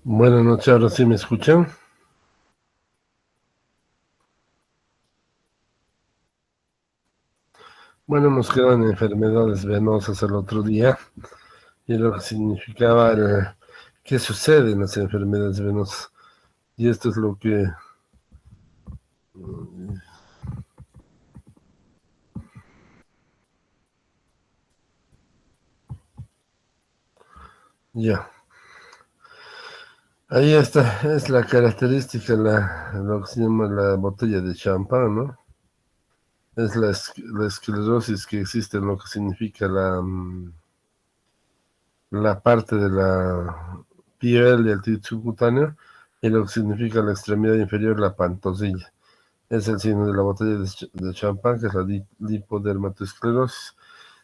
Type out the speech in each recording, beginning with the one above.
Buenas noches, ahora sí me escuchan. Bueno, nos quedan enfermedades venosas el otro día y lo que significaba qué sucede en las enfermedades venosas. Y esto es lo que ya. Ahí está, es la característica, lo que se llama la botella de champán, ¿no? Es la esclerosis que existe en lo que significa la parte de la piel y el tejido subcutáneo y lo que significa la extremidad inferior, la pantosilla. Es el signo de la botella de champán, que es la lipodermatosclerosis.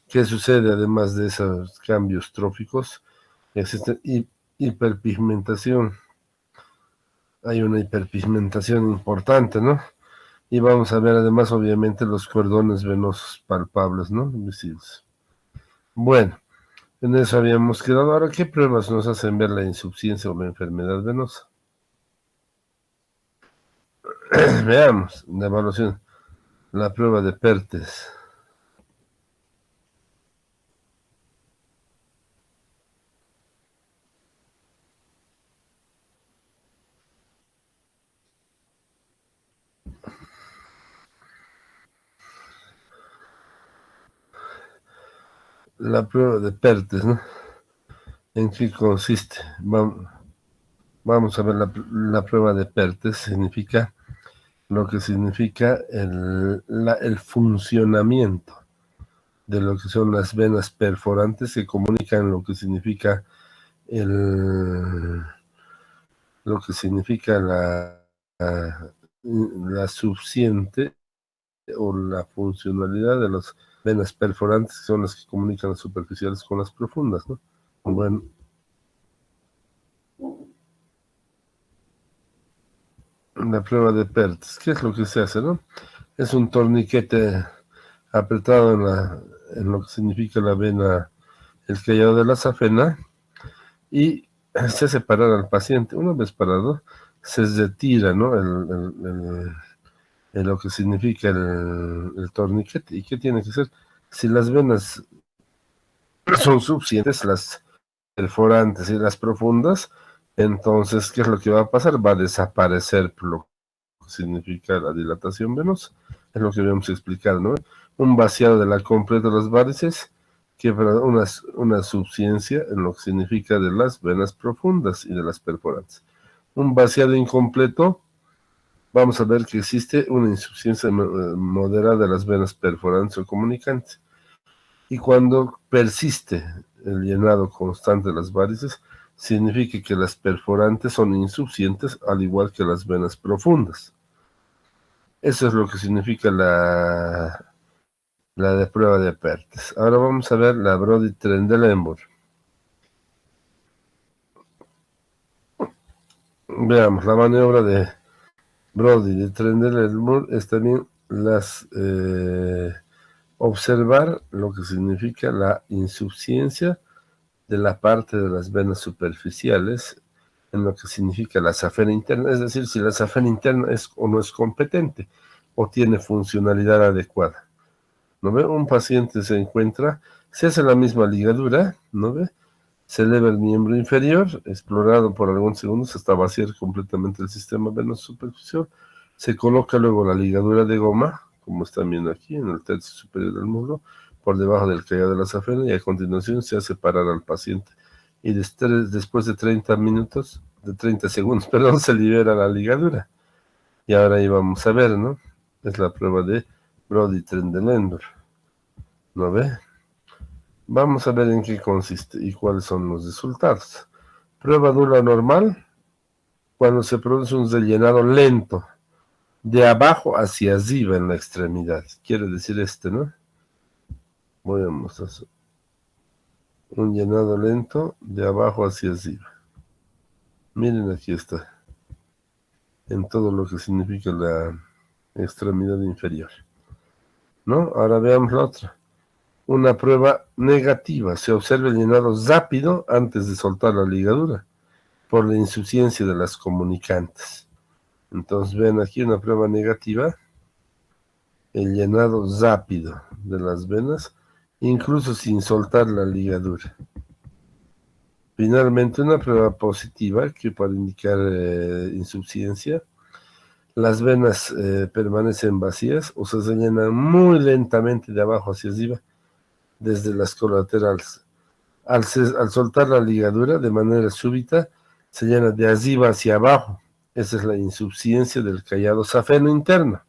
¿Qué sucede además de esos cambios tróficos? Existe hiperpigmentación. Hay una hiperpigmentación importante, ¿no? Y vamos a ver además, obviamente, los cordones venosos palpables, ¿no? Visibles. Bueno, en eso habíamos quedado. Ahora, ¿qué pruebas nos hacen ver la insuficiencia o la enfermedad venosa? Veamos, la evaluación, la prueba de Pertes. La prueba de Pertes, ¿no? ¿En qué consiste? Vamos a ver la prueba de Pertes. Significa lo que significa el funcionamiento de lo que son las venas perforantes que comunican lo que significa el, lo que significa la suficiente o la funcionalidad de las venas perforantes, que son las que comunican las superficiales con las profundas, ¿no? Bueno, la prueba de Pertes, ¿qué es lo que se hace, no? Es un torniquete apretado en lo que significa la vena, el callado de la safena, y se hace parar al paciente. Una vez parado, se retira, ¿no? Lo que significa el torniquete. ¿Y qué tiene que ser? Si las venas son suficientes, las perforantes y las profundas, entonces, ¿qué es lo que va a pasar? Va a desaparecer lo que significa la dilatación venosa. Es lo que habíamos explicado, ¿no? Un vaciado de la completa de las varices que una suficiencia en lo que significa de las venas profundas y de las perforantes. Un vaciado incompleto, vamos a ver que existe una insuficiencia moderada de las venas perforantes o comunicantes. Y cuando persiste el llenado constante de las varices, significa que las perforantes son insuficientes, al igual que las venas profundas. Eso es lo que significa la de prueba de Pertes. Ahora vamos a ver la Brody Trendelenburg. Veamos, la maniobra de Brody de Trendelenburg es también observar lo que significa la insuficiencia de la parte de las venas superficiales en lo que significa la safena interna, es decir, si la safena interna es o no es competente o tiene funcionalidad adecuada. ¿No ve? Un paciente se encuentra, se hace la misma ligadura, ¿no ve? Se eleva el miembro inferior, explorado por algunos segundos hasta vaciar completamente el sistema venoso superficial. Se coloca luego la ligadura de goma, como están viendo aquí, en el tercio superior del muslo, por debajo del callado de la safena, y a continuación se hace parar al paciente. Y después de 30 minutos, de 30 segundos, perdón, se libera la ligadura. Y ahora ahí vamos a ver, ¿no? Es la prueba de Brody Trendelenburg, ¿no ve? Vamos a ver en qué consiste y cuáles son los resultados. Prueba dura normal, cuando se produce un rellenado lento, de abajo hacia arriba en la extremidad. Quiere decir ¿no? Voy a mostrar un llenado lento de abajo hacia arriba. Miren, aquí está, en todo lo que significa la extremidad inferior, ¿no? Ahora veamos la otra. Una prueba negativa, se observa el llenado rápido antes de soltar la ligadura. por la insuficiencia de las comunicantes. Entonces ven aquí una prueba negativa, el llenado rápido de las venas, incluso sin soltar la ligadura. Finalmente, una prueba positiva que para indicar insuficiencia, las venas permanecen vacías o se llenan muy lentamente de abajo hacia arriba, desde las colaterales. Al soltar la ligadura de manera súbita, se llena de arriba hacia abajo. Esa es la insuficiencia del callado safeno interno,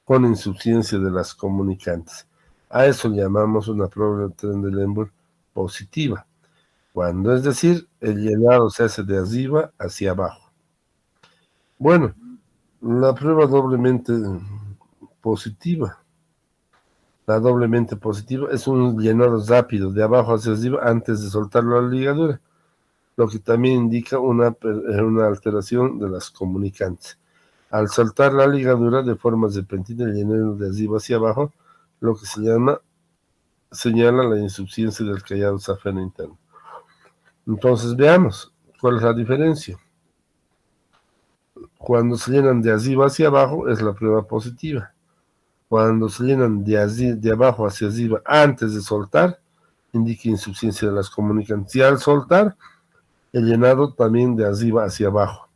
con insuficiencia de las comunicantes. A eso llamamos una prueba de Trendelenburg positiva, cuando es decir, el llenado se hace de arriba hacia abajo. Bueno, la prueba doblemente positiva. La doblemente positiva es un llenado rápido de abajo hacia arriba antes de soltar la ligadura, lo que también indica una alteración de las comunicantes. Al soltar la ligadura de forma repentina, el llenado de arriba hacia abajo, lo que señala la insuficiencia del callado safeno interno. Entonces veamos cuál es la diferencia. Cuando se llenan de arriba hacia abajo es la prueba positiva. Cuando se llenan de abajo hacia arriba antes de soltar, indica insuficiencia de las comunicantes. Y al soltar, el llenado también de arriba hacia abajo.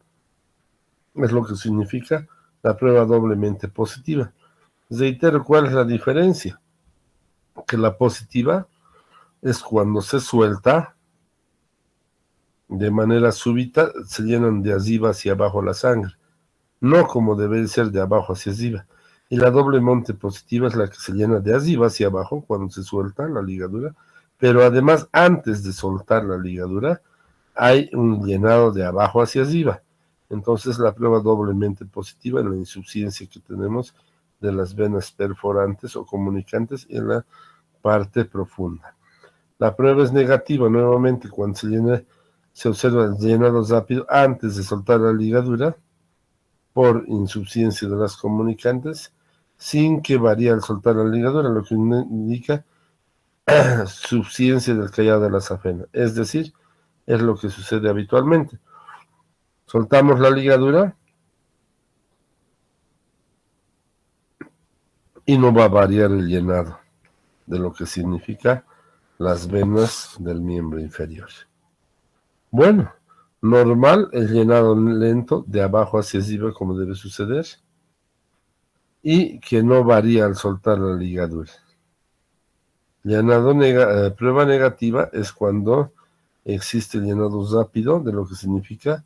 Es lo que significa la prueba doblemente positiva. Reitero, ¿cuál es la diferencia? Que la positiva es cuando se suelta de manera súbita, se llenan de arriba hacia abajo la sangre, no como debe ser de abajo hacia arriba. Y la doblemente positiva es la que se llena de arriba hacia abajo cuando se suelta la ligadura, pero además antes de soltar la ligadura hay un llenado de abajo hacia arriba. Entonces la prueba doblemente positiva en la insuficiencia que tenemos de las venas perforantes o comunicantes en la parte profunda. La prueba es negativa nuevamente cuando se observa el llenado rápido antes de soltar la ligadura por insuficiencia de las comunicantes, sin que varíe al soltar la ligadura, lo que indica suficiencia del callado de la safena. Es decir, es lo que sucede habitualmente. Soltamos la ligadura y no va a variar el llenado, de lo que significa las venas del miembro inferior. Bueno, normal el llenado lento de abajo hacia arriba como debe suceder y que no varía al soltar la ligadura. Prueba negativa es cuando existe el llenado rápido, de lo que significa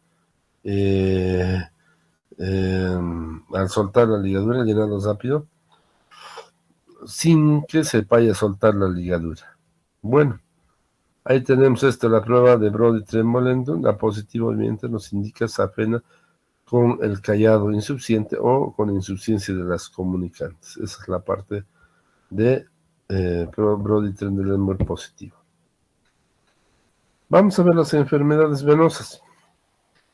al soltar la ligadura, el llenado rápido, sin que se vaya a soltar la ligadura. Bueno, ahí tenemos la prueba de Brody-Tremolendon. La positiva obviamente nos indica safena con el callado insuficiente o con insuficiencia de las comunicantes. Esa es la parte de Brody-Tremolendon positivo. Vamos a ver las enfermedades venosas.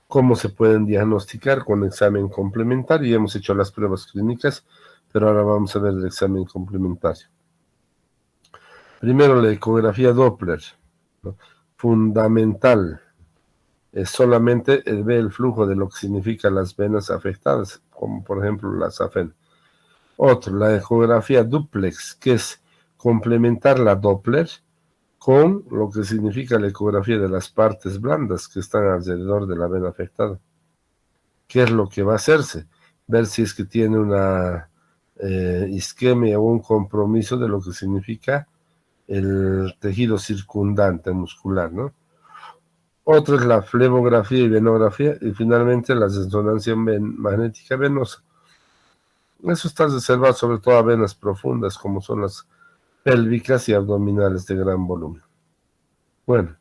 Cómo se pueden diagnosticar con examen complementario. Ya hemos hecho las pruebas clínicas, pero ahora vamos a ver el examen complementario. Primero, la ecografía Doppler, ¿no? Fundamental. Es solamente ve el flujo de lo que significan las venas afectadas, como por ejemplo la safena. Otro, la ecografía duplex, que es complementar la Doppler con lo que significa la ecografía de las partes blandas que están alrededor de la vena afectada. ¿Qué es lo que va a hacerse? Ver si es que tiene una isquemia o un compromiso de lo que significa el tejido circundante muscular, ¿no? Otro es la flebografía y venografía, y finalmente la resonancia magnética venosa. Eso está reservado sobre todo a venas profundas, como son las pélvicas y abdominales de gran volumen. Bueno,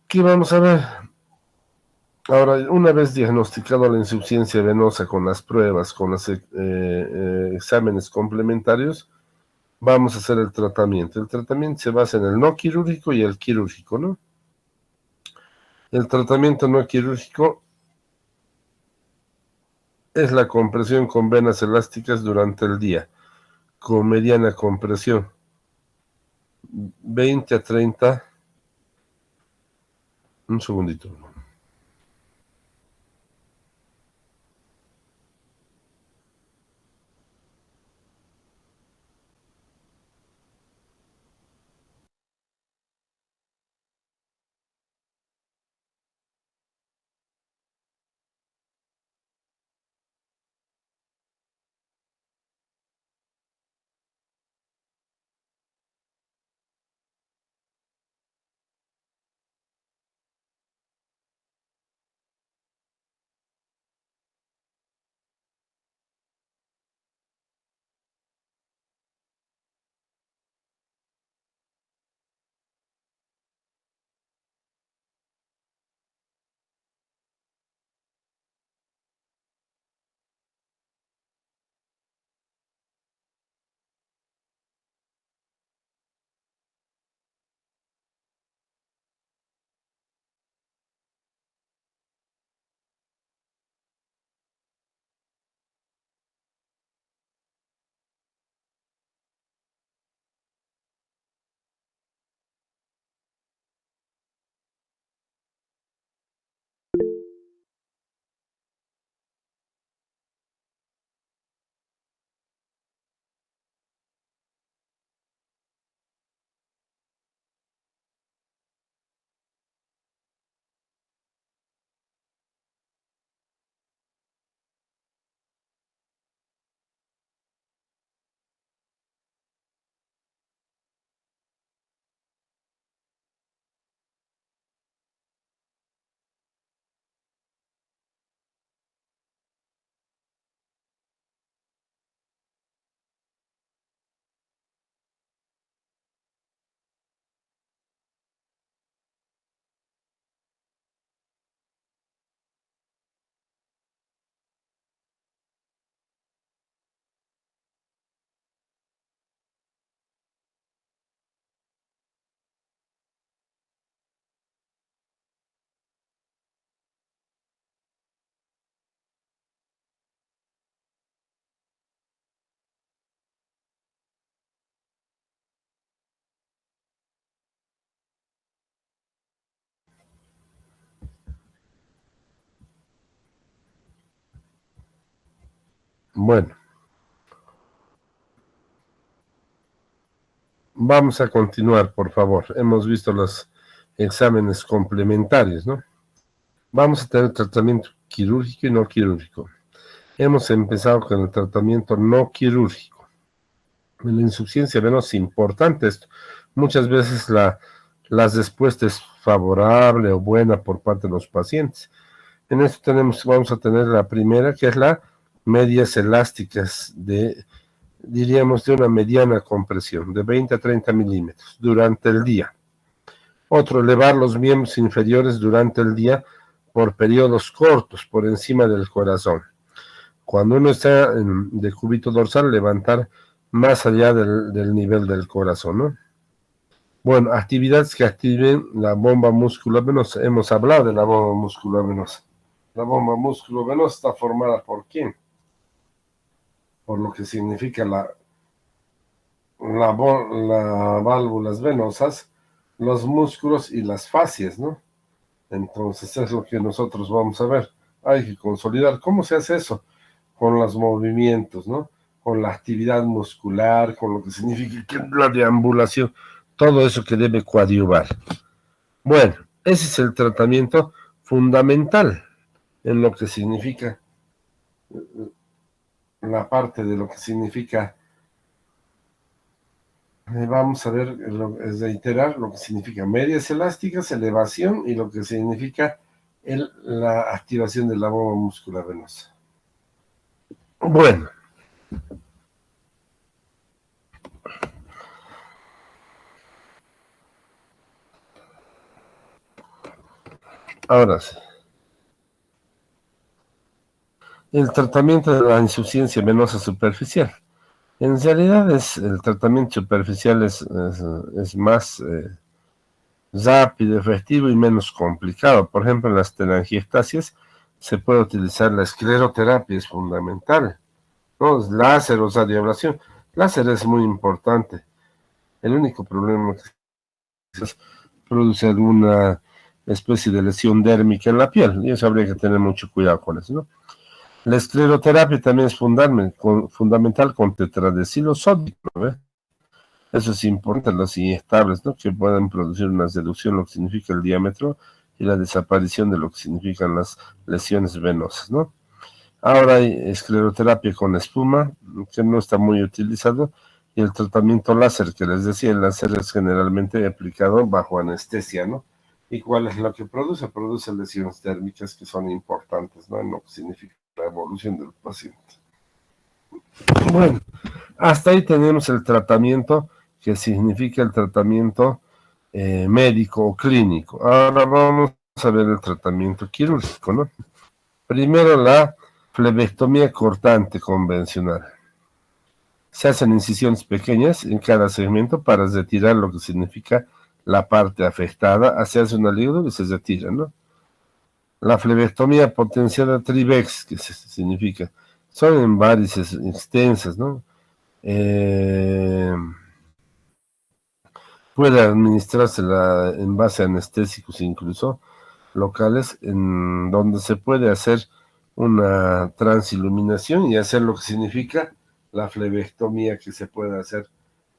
¿qué vamos a ver? Ahora, una vez diagnosticado la insuficiencia venosa con las pruebas, con los exámenes complementarios, vamos a hacer el tratamiento. El tratamiento se basa en el no quirúrgico y el quirúrgico, ¿no? El tratamiento no quirúrgico es la compresión con venas elásticas durante el día, con mediana compresión, 20 a 30 Un segundito. Bueno, vamos a continuar, por favor. Hemos visto los exámenes complementarios, ¿no? Vamos a tener tratamiento quirúrgico y no quirúrgico. Hemos empezado con el tratamiento no quirúrgico. En la insuficiencia venosa es importante esto. Muchas veces la respuesta es favorable o buena por parte de los pacientes. En esto vamos a tener la primera, que es la medias elásticas diríamos, de una mediana compresión, de 20 a 30 milímetros durante el día. Otro, elevar los miembros inferiores durante el día por periodos cortos, por encima del corazón. Cuando uno está de cúbito dorsal, levantar más allá del nivel del corazón, ¿no? Bueno, actividades que activen la bomba musculovenosa. Hemos hablado de la bomba musculovenosa. La bomba musculovenosa está formada por ¿quién? Por lo que significa las válvulas venosas, los músculos y las fascias, ¿no? Entonces es lo que nosotros vamos a ver. Hay que consolidar. ¿Cómo se hace eso? Con los movimientos, ¿no? Con la actividad muscular, con lo que significa la deambulación, todo eso que debe coadyuvar. Bueno, ese es el tratamiento fundamental en lo que significa la parte de lo que significa. Vamos a ver, reiterar lo que significa medias elásticas, elevación y lo que significa la activación de la bomba muscular venosa. Bueno, ahora sí. El tratamiento de la insuficiencia venosa superficial. En realidad el tratamiento superficial es más rápido, efectivo y menos complicado. Por ejemplo, en las telangiectasias se puede utilizar la escleroterapia, es fundamental, ¿no? Es láser o radiablación. Láser es muy importante. El único problema es que produce alguna especie de lesión dérmica en la piel, y eso habría que tener mucho cuidado con eso, ¿no? La escleroterapia también es fundamental con tetradecilo sódico, ¿no? Eso es importante, las inyectables, ¿no? Que pueden producir una reducción, lo que significa el diámetro, y la desaparición de lo que significan las lesiones venosas, ¿no? Ahora hay escleroterapia con espuma, que no está muy utilizado, y el tratamiento láser, que les decía, el láser es generalmente aplicado bajo anestesia, ¿no? ¿Y cuál es lo que produce? Produce lesiones térmicas que son importantes, ¿no? En lo que significa la evolución del paciente. Bueno, hasta ahí tenemos el tratamiento, que significa el tratamiento médico o clínico. Ahora vamos a ver el tratamiento quirúrgico, ¿no? Primero la flebectomía cortante convencional. Se hacen incisiones pequeñas en cada segmento para retirar lo que significa la parte afectada. Se hace una ligadura y se retira, ¿no? La flebectomía potenciada trivex, que significa, son en varices extensas, ¿no? Eh, Puede administrarse en base a anestésicos incluso locales, en donde se puede hacer una transiluminación y hacer lo que significa la flebectomía, que se puede hacer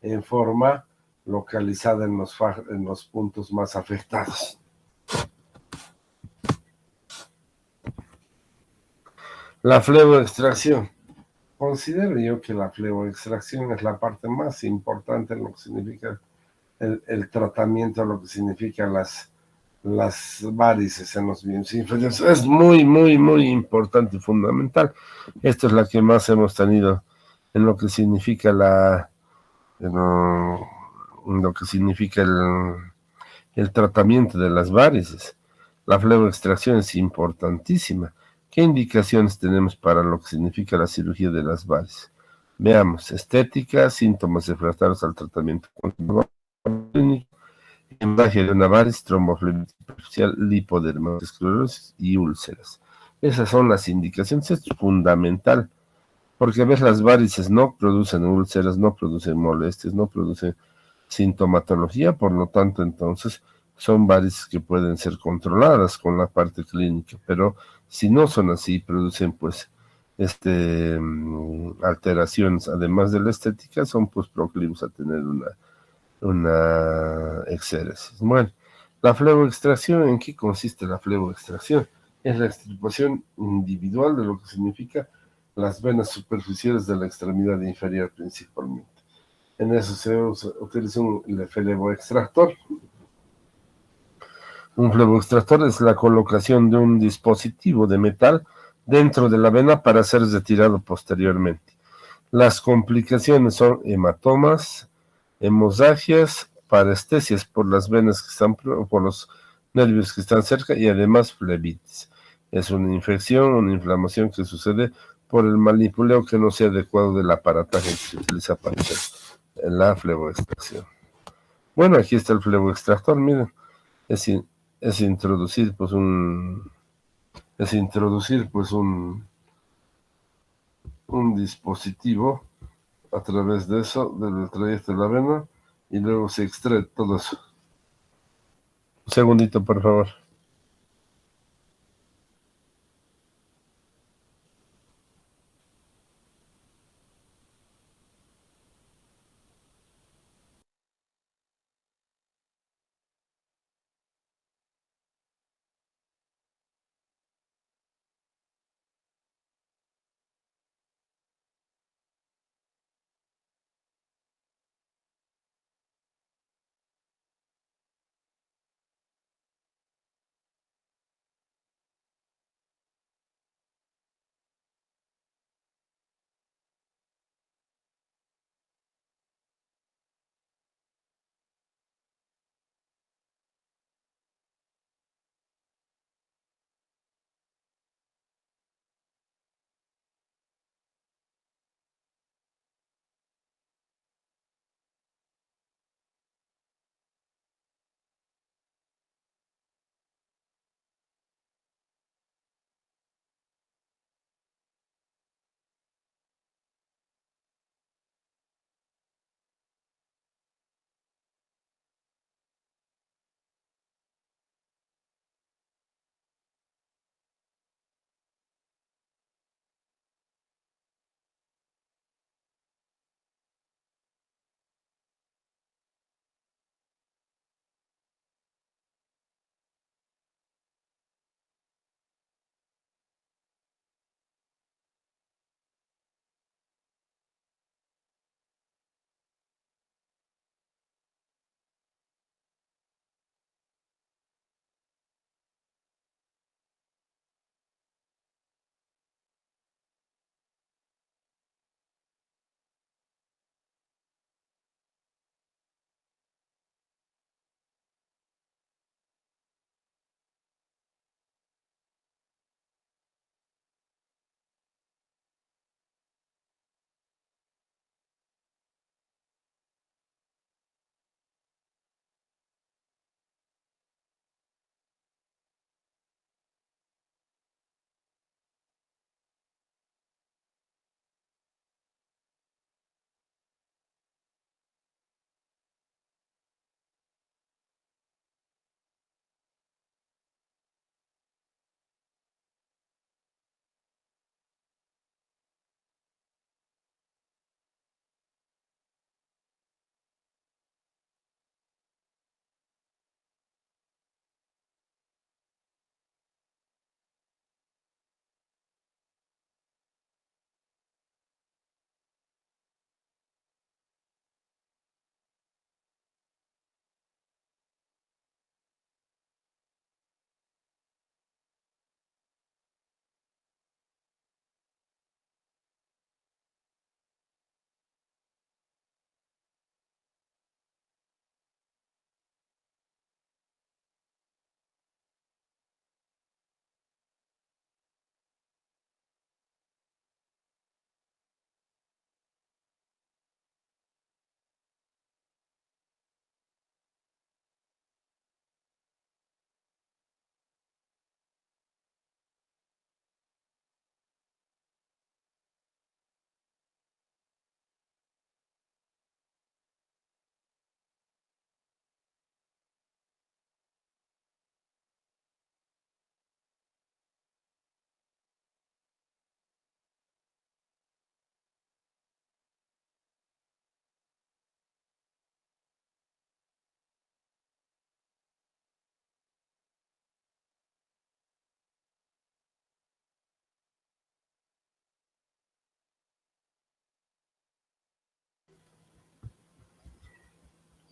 en forma localizada en los puntos más afectados. La fleboextracción. Considero yo que la fleboextracción es la parte más importante en lo que significa el tratamiento, lo que significa las varices en los miembros inferiores. Es muy, muy, muy importante y fundamental. Esto es la que más hemos tenido en lo que significa en lo que significa el tratamiento de las varices. La fleboextracción es importantísima. ¿Qué indicaciones tenemos para lo que significa la cirugía de las varices? Veamos, estética, síntomas refractarios al tratamiento clínico, hemorragia de una variz, tromboflebitis superficial, lipoderma, esclerosis y úlceras. Esas son las indicaciones, es fundamental, porque ves, las varices no producen úlceras, no producen molestias, no producen sintomatología, por lo tanto, entonces, son varices que pueden ser controladas con la parte clínica, pero si no son así, producen pues alteraciones, además de la estética, son pues proclives a tener una exéresis. Bueno, la fleboextracción, ¿en qué consiste la fleboextracción? Es la extirpación individual de lo que significa las venas superficiales de la extremidad inferior principalmente. En eso se utiliza un fleboextractor. Un fleboextractor es la colocación de un dispositivo de metal dentro de la vena para ser retirado posteriormente. Las complicaciones son hematomas, hemorragias, parestesias por las venas que están, por los nervios que están cerca, y además flebitis. Es una infección, una inflamación que sucede por el manipuleo que no sea adecuado del aparataje que se utiliza para hacer la fleboextracción. Bueno, aquí está el fleboextractor, miren, es, es introducir pues un dispositivo a través de eso, del trayecto de la vena, y luego se extrae todo eso. Un segundito, por favor.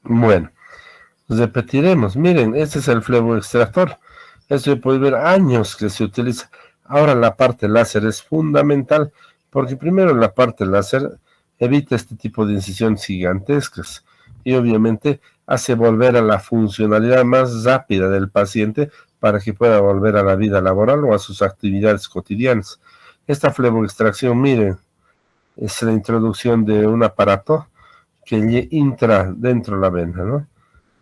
Bueno, repetiremos. Miren, este es el fleboextractor. Esto puede ver años que se utiliza. Ahora la parte láser es fundamental porque primero la parte láser evita este tipo de incisiones gigantescas y obviamente hace volver a la funcionalidad más rápida del paciente para que pueda volver a la vida laboral o a sus actividades cotidianas. Esta fleboextracción, miren, es la introducción de un aparato que entra dentro de la vena, ¿no?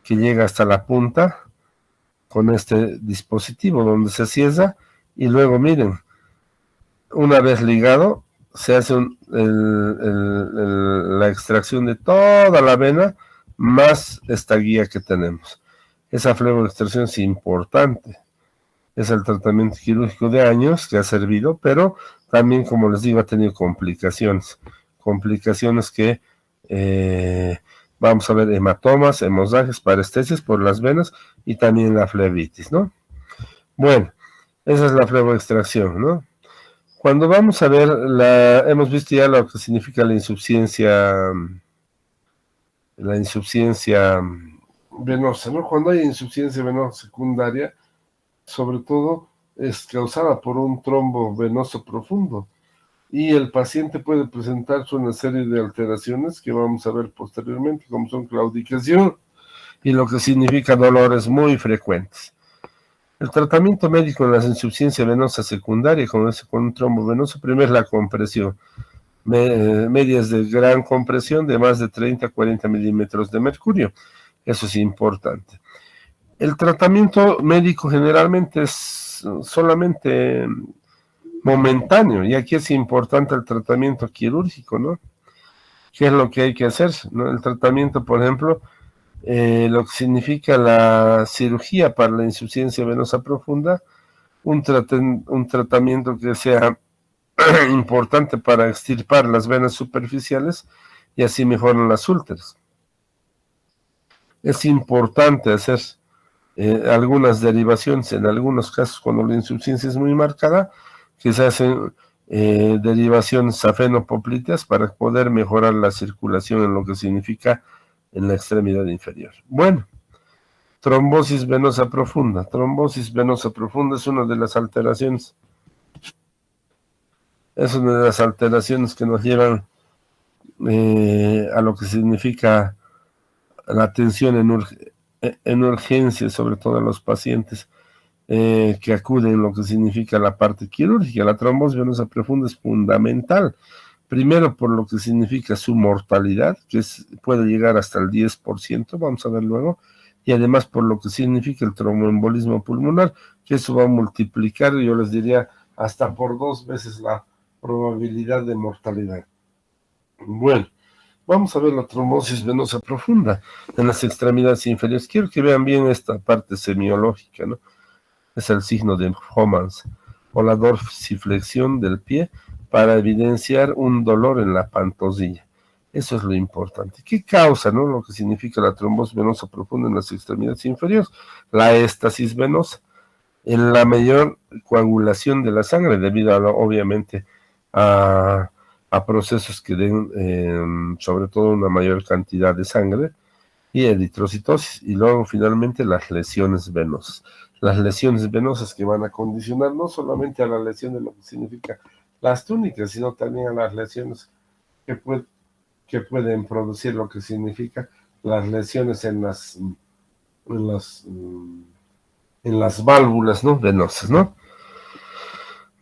Que llega hasta la punta con este dispositivo donde se cierra y luego miren, una vez ligado se hace la extracción de toda la vena más esta guía que tenemos. Esa fleboextracción es importante, es el tratamiento quirúrgico de años que ha servido, pero también, como les digo, ha tenido complicaciones que vamos a ver hematomas, hemorragias, parestesias por las venas y también la flebitis, ¿no? Bueno, esa es la fleboextracción, ¿no? Cuando vamos a ver, hemos visto ya lo que significa la insuficiencia venosa, ¿no? Cuando hay insuficiencia venosa secundaria, sobre todo es causada por un trombo venoso profundo y el paciente puede presentarse una serie de alteraciones que vamos a ver posteriormente, como son claudicación y lo que significa dolores muy frecuentes. El tratamiento médico en la insuficiencia venosa secundaria, con un trombo venoso, primero es la compresión, medias de gran compresión de más de 30 a 40 milímetros de mercurio. Eso es importante. El tratamiento médico generalmente es solamente momentáneo, y aquí es importante el tratamiento quirúrgico, ¿no? ¿Qué es lo que hay que hacer? ¿No? El tratamiento, por ejemplo, lo que significa la cirugía para la insuficiencia venosa profunda, un tratamiento que sea importante para extirpar las venas superficiales y así mejoran las úlceras. Es importante hacer algunas derivaciones, en algunos casos cuando la insuficiencia es muy marcada, que se hacen derivaciones safenopopliteas para poder mejorar la circulación en lo que significa en la extremidad inferior. Bueno, trombosis venosa profunda. Trombosis venosa profunda es una de las alteraciones. Es una de las alteraciones que nos llevan a lo que significa la atención en urgencia, sobre todo a los pacientes que acuden en lo que significa la parte quirúrgica. La trombosis venosa profunda es fundamental, primero por lo que significa su mortalidad, que puede llegar hasta el 10%, vamos a ver luego, y además por lo que significa el tromboembolismo pulmonar, que eso va a multiplicar, yo les diría, hasta por 2 veces la probabilidad de mortalidad. Bueno, vamos a ver la trombosis venosa profunda en las extremidades inferiores. Quiero que vean bien esta parte semiológica, ¿no? Es el signo de Homans, o la dorsiflexión del pie, para evidenciar un dolor en la pantorrilla. Eso es lo importante. ¿Qué causa, no? Lo que significa la trombosis venosa profunda en las extremidades inferiores, la éstasis venosa, en la mayor coagulación de la sangre, debido a, obviamente, a procesos que den, sobre todo, una mayor cantidad de sangre, y eritrocitosis, y luego finalmente las lesiones venosas. Las lesiones venosas que van a condicionar no solamente a la lesión de lo que significa las túnicas, sino también a las lesiones que pueden producir lo que significa las lesiones en las válvulas, ¿no? Venosas, ¿no?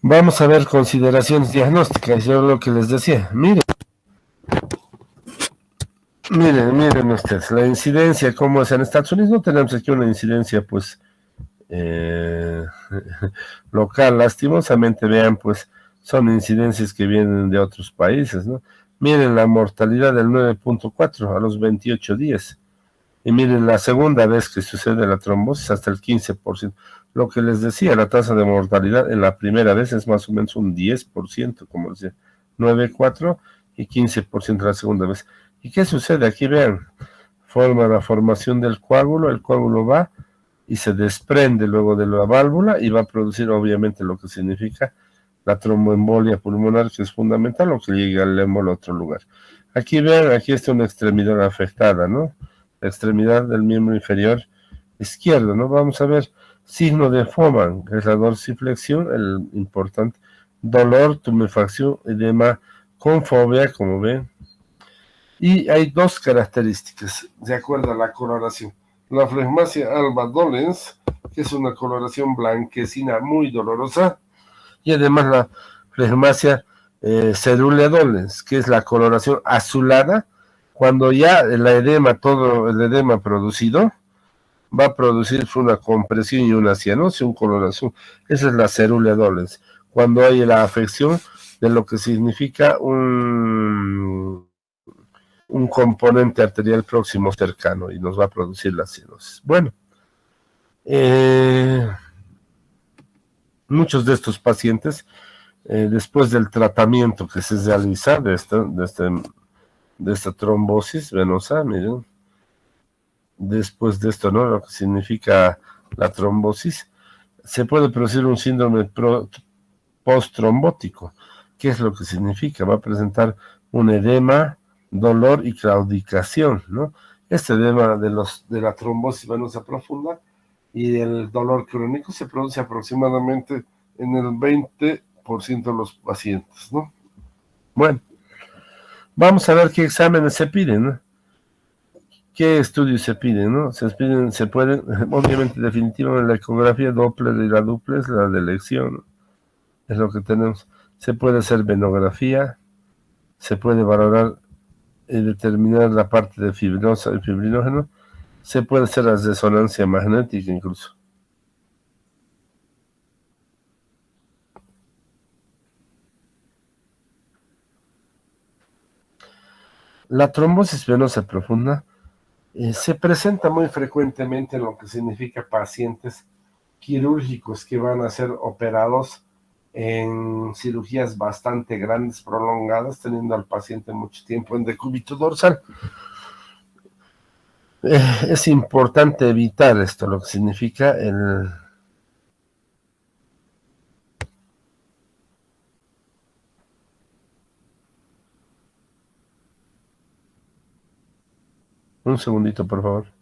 Vamos a ver consideraciones diagnósticas, yo lo que les decía. Miren ustedes, la incidencia, como es en Estados Unidos, no tenemos aquí una incidencia, pues, eh, local, lastimosamente, vean, pues, son incidencias que vienen de otros países, ¿no? Miren la mortalidad del 9.4 a los 28 días, y miren la segunda vez que sucede la trombosis hasta el 15%. Lo que les decía, la tasa de mortalidad en la primera vez es más o menos un 10%, como decía, 9.4 y 15% la segunda vez. ¿Y qué sucede? Aquí vean, forma la formación del coágulo, el coágulo va y se desprende luego de la válvula y va a producir obviamente lo que significa la tromboembolia pulmonar, que es fundamental, o que llegue al émbolo a otro lugar. Aquí vean, aquí está una extremidad afectada, ¿no? la extremidad del miembro inferior izquierdo, ¿no? Vamos a ver, signo de Foman, que es la dorsiflexión, el importante, dolor, tumefacción, edema, con fobia, como ven. Y hay dos características, de acuerdo a la coloración. La flegmasia alba dolens, que es una coloración blanquecina muy dolorosa, y además la flegmasia cerulea dolens, que es la coloración azulada, cuando ya el edema, todo el edema producido, va a producir una compresión y una cianosis, un color azul. Esa es la cerulea dolens. Cuando hay la afección de lo que significa un componente arterial próximo cercano y nos va a producir la cianosis. Bueno, eh, muchos de estos pacientes, después del tratamiento que se realiza de esta trombosis venosa, miren, después de esto, ¿no? Lo que significa la trombosis, se puede producir un síndrome post-trombótico. ¿Qué es lo que significa? Va a presentar un edema, dolor y claudicación, ¿no? Este edema de la trombosis venosa profunda y el dolor crónico se produce aproximadamente en el 20% de los pacientes, ¿no? Bueno, vamos a ver qué exámenes se piden, ¿no? ¿Qué estudios se piden, no? Se pueden, obviamente, definitivamente la ecografía Doppler y la duplex, la de elección, ¿no? Es lo que tenemos. Se puede hacer venografía, se puede valorar y determinar la parte de fibrosa y fibrinógeno, se puede hacer la resonancia magnética incluso. La trombosis venosa profunda se presenta muy frecuentemente en lo que significa pacientes quirúrgicos que van a ser operados en cirugías bastante grandes, prolongadas, teniendo al paciente mucho tiempo en decúbito dorsal. Es importante evitar esto, lo que significa el... Un segundito, por favor.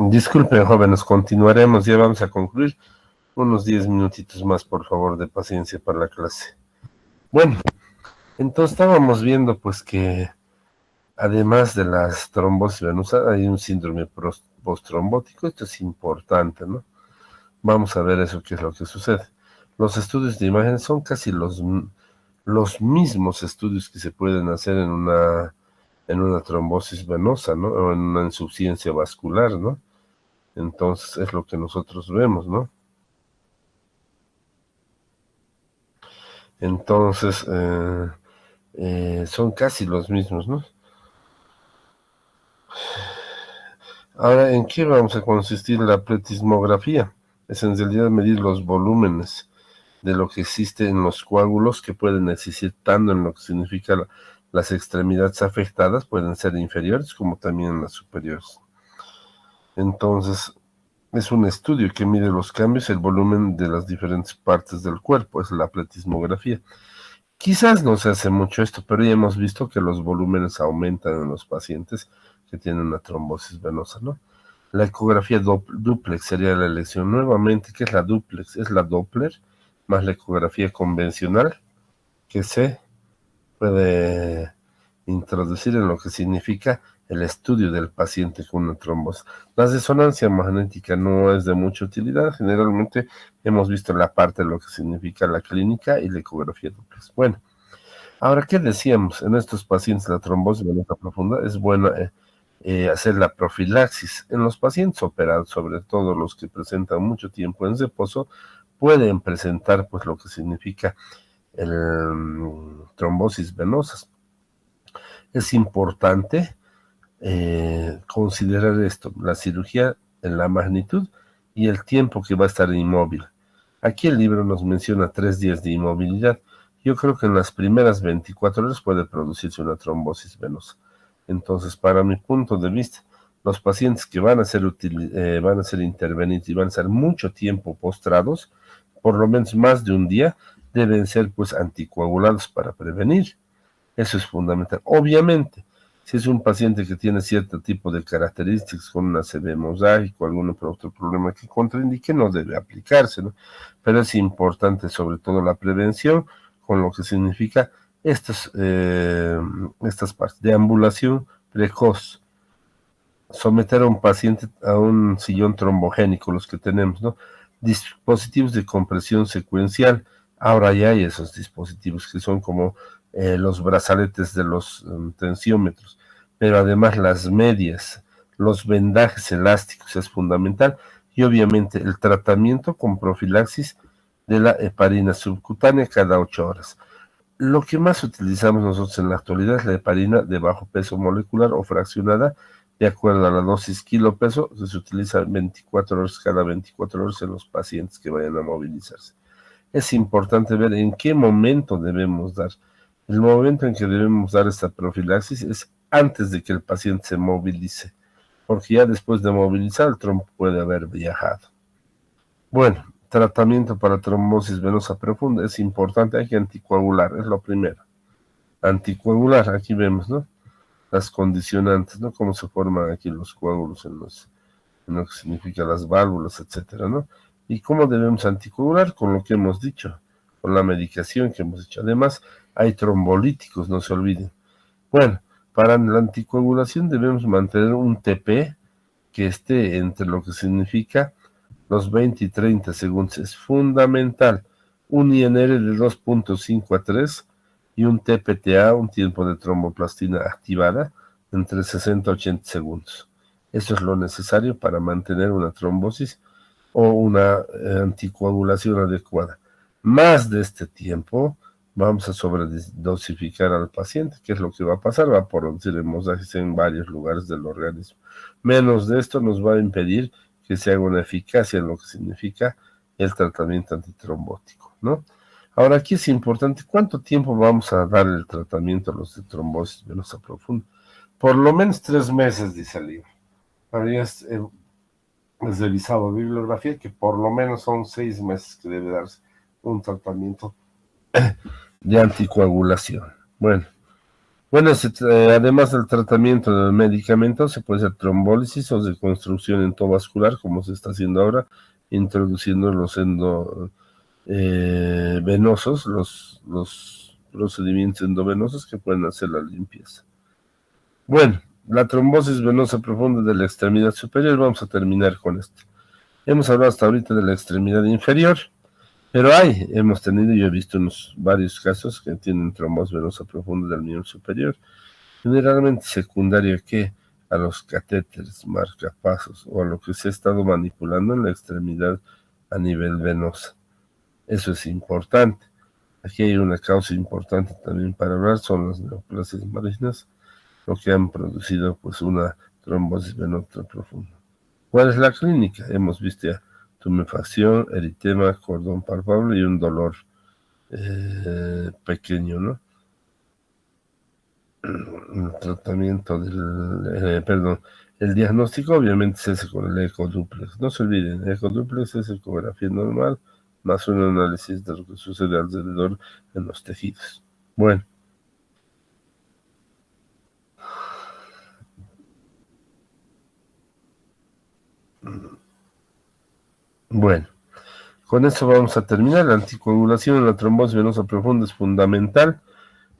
Disculpen, jóvenes, continuaremos, ya vamos a concluir. Unos 10 minutitos más, por favor, de paciencia para la clase. Bueno, entonces estábamos viendo pues que además de las trombosis venosas hay un síndrome postrombótico. Esto es importante, ¿no? Vamos a ver eso, qué es lo que sucede. Los estudios de imagen son casi los mismos estudios que se pueden hacer en una trombosis venosa, ¿no? O en una insuficiencia vascular, ¿no? Entonces es lo que nosotros vemos, ¿no? Entonces son casi los mismos, ¿no? Ahora, ¿en qué vamos a consistir la pletismografía? Es en realidad medir los volúmenes de lo que existe en los coágulos que pueden existir tanto en lo que significa las extremidades afectadas, pueden ser inferiores como también en las superiores. Entonces, es un estudio que mide los cambios, el volumen de las diferentes partes del cuerpo, es la pletismografía. Quizás no se hace mucho esto, pero ya hemos visto que los volúmenes aumentan en los pacientes que tienen una trombosis venosa, ¿no? La ecografía duplex sería la elección. Nuevamente, ¿qué es la duplex? Es la Doppler más la ecografía convencional que se puede introducir en lo que significa el estudio del paciente con una trombosis. La resonancia magnética no es de mucha utilidad. Generalmente hemos visto la parte de lo que significa la clínica y la ecografía duplex. Bueno, ahora, ¿qué decíamos? En estos pacientes la trombosis venosa profunda es buena hacer la profilaxis. En los pacientes operados, sobre todo los que presentan mucho tiempo en reposo, pueden presentar pues lo que significa el trombosis venosas. Es importante considerar esto, la cirugía en la magnitud y el tiempo que va a estar inmóvil. Aquí el libro nos menciona 3 días de inmovilidad. Yo creo que en las primeras 24 horas puede producirse una trombosis venosa. Entonces, para mi punto de vista, los pacientes que van a ser intervenidos y van a ser mucho tiempo postrados, por lo menos más de un día, deben ser pues anticoagulados para prevenir. Eso es fundamental. Obviamente, si es un paciente que tiene cierto tipo de características, con una ACV mosaico, algún otro problema que contraindique, no debe aplicarse, ¿no? Pero es importante sobre todo la prevención, con lo que significa estas partes. Deambulación precoz. Someter a un paciente a un sillón trombogénico, los que tenemos, ¿no? Dispositivos de compresión secuencial. Ahora ya hay esos dispositivos que son como los brazaletes de los tensiómetros, pero además las medias, los vendajes elásticos es fundamental, y obviamente el tratamiento con profilaxis de la heparina subcutánea cada 8 horas. Lo que más utilizamos nosotros en la actualidad es la heparina de bajo peso molecular o fraccionada, de acuerdo a la dosis kilo peso, se utiliza 24 horas cada 24 horas en los pacientes que vayan a movilizarse. Es importante ver en qué momento debemos dar. El momento en que debemos dar esta profilaxis es antes de que el paciente se movilice, porque ya después de movilizar el trombo puede haber viajado. Bueno, tratamiento para trombosis venosa profunda es importante, hay que anticoagular, es lo primero. Anticoagular, aquí vemos, ¿no? Las condicionantes, ¿no? Cómo se forman aquí los coágulos en lo que significa las válvulas, etcétera, ¿no? Y cómo debemos anticoagular, con lo que hemos dicho, con la medicación que hemos dicho. Además, hay trombolíticos, no se olviden. Bueno, para la anticoagulación debemos mantener un TP que esté entre lo que significa los 20 y 30 segundos. Es fundamental. Un INR de 2.5 a 3 y un TPTA, un tiempo de tromboplastina activada, entre 60 y 80 segundos. Eso es lo necesario para mantener una trombosis o una anticoagulación adecuada. Más de este tiempo, vamos a sobredosificar al paciente. ¿Qué es lo que va a pasar? Va a producir hemorragias en varios lugares del organismo. Menos de esto nos va a impedir que se haga una eficacia en lo que significa el tratamiento antitrombótico, ¿no? Ahora, aquí es importante, ¿cuánto tiempo vamos a dar el tratamiento a los de trombosis venosa profunda? Por lo menos 3 meses, dice el libro. Habrías revisado bibliografía que por lo menos son 6 meses que debe darse un tratamiento de anticoagulación. Bueno, Bueno, además del tratamiento del medicamento, se puede hacer trombólisis o reconstrucción endovascular, como se está haciendo ahora, introduciendo los venosos, los procedimientos endovenosos que pueden hacer la limpieza. Bueno, la trombosis venosa profunda de la extremidad superior, vamos a terminar con esto. Hemos hablado hasta ahorita de la extremidad inferior, pero hemos tenido, yo he visto varios casos que tienen trombosis venosa profunda del miembro superior, generalmente secundaria a los catéteres, marcapasos o a lo que se ha estado manipulando en la extremidad a nivel venoso. Eso es importante. Aquí hay una causa importante también para hablar, son las neoplasias malignas, lo que han producido pues una trombosis venosa profunda. ¿Cuál es la clínica? Hemos visto ya tumefacción, eritema, cordón palpable y un dolor pequeño, ¿no? El tratamiento el diagnóstico obviamente se hace con el ecoduplex. No se olviden, el ecoduplex es ecografía normal más un análisis de lo que sucede alrededor en los tejidos. Bueno. Bueno, con eso vamos a terminar. La anticoagulación en la trombosis venosa profunda es fundamental.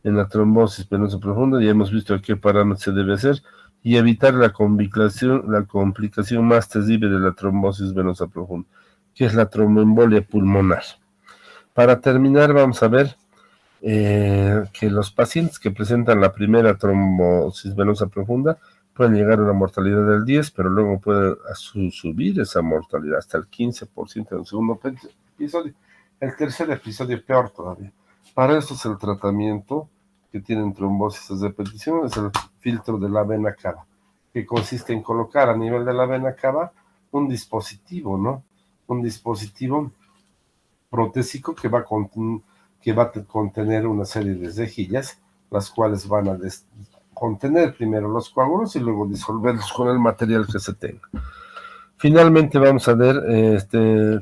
En la trombosis venosa profunda ya hemos visto a qué parámetros se debe hacer y evitar la complicación más terrible de la trombosis venosa profunda, que es la tromboembolia pulmonar. Para terminar, vamos a ver que los pacientes que presentan la primera trombosis venosa profunda pueden llegar a una mortalidad del 10, pero luego puede subir esa mortalidad hasta el 15% en el segundo episodio. El tercer episodio peor todavía. Para eso es el tratamiento que tienen trombosis de repetición, es el filtro de la vena cava, que consiste en colocar a nivel de la vena cava un dispositivo, ¿no? Un dispositivo protésico que va a contener una serie de rejillas, las cuales van a contener primero los coágulos y luego disolverlos con el material que se tenga. Finalmente vamos a ver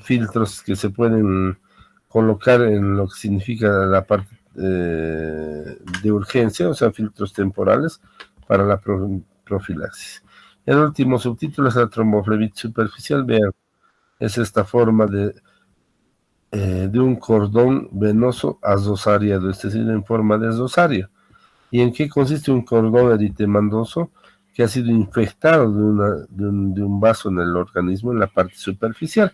filtros que se pueden colocar en lo que significa la parte de urgencia, o sea, filtros temporales para la profilaxis. El último subtítulo es la tromboflebitis superficial. Vean, es esta forma de un cordón venoso asdosariado, es decir, en forma de asdosario. ¿Y en qué consiste un cordón eritemandoso que ha sido infectado de un vaso en el organismo en la parte superficial?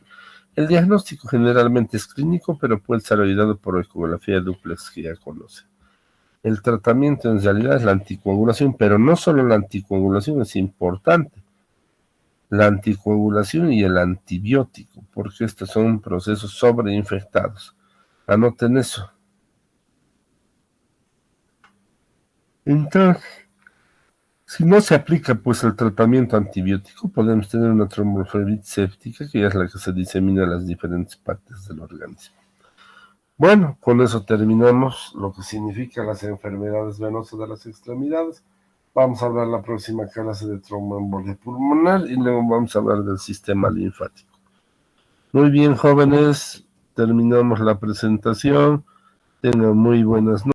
El diagnóstico generalmente es clínico, pero puede ser ayudado por ecografía duplex que ya conoce. El tratamiento en realidad es la anticoagulación, pero no solo la anticoagulación es importante, la anticoagulación y el antibiótico, porque estos son procesos sobreinfectados. Anoten eso. Entonces, si no se aplica pues el tratamiento antibiótico, podemos tener una tromboflebitis séptica, que ya es la que se disemina en las diferentes partes del organismo. Bueno, con eso terminamos lo que significa las enfermedades venosas de las extremidades. Vamos a hablar la próxima clase de tromboembolia pulmonar y luego vamos a hablar del sistema linfático. Muy bien, jóvenes, terminamos la presentación. Tengan muy buenas noches.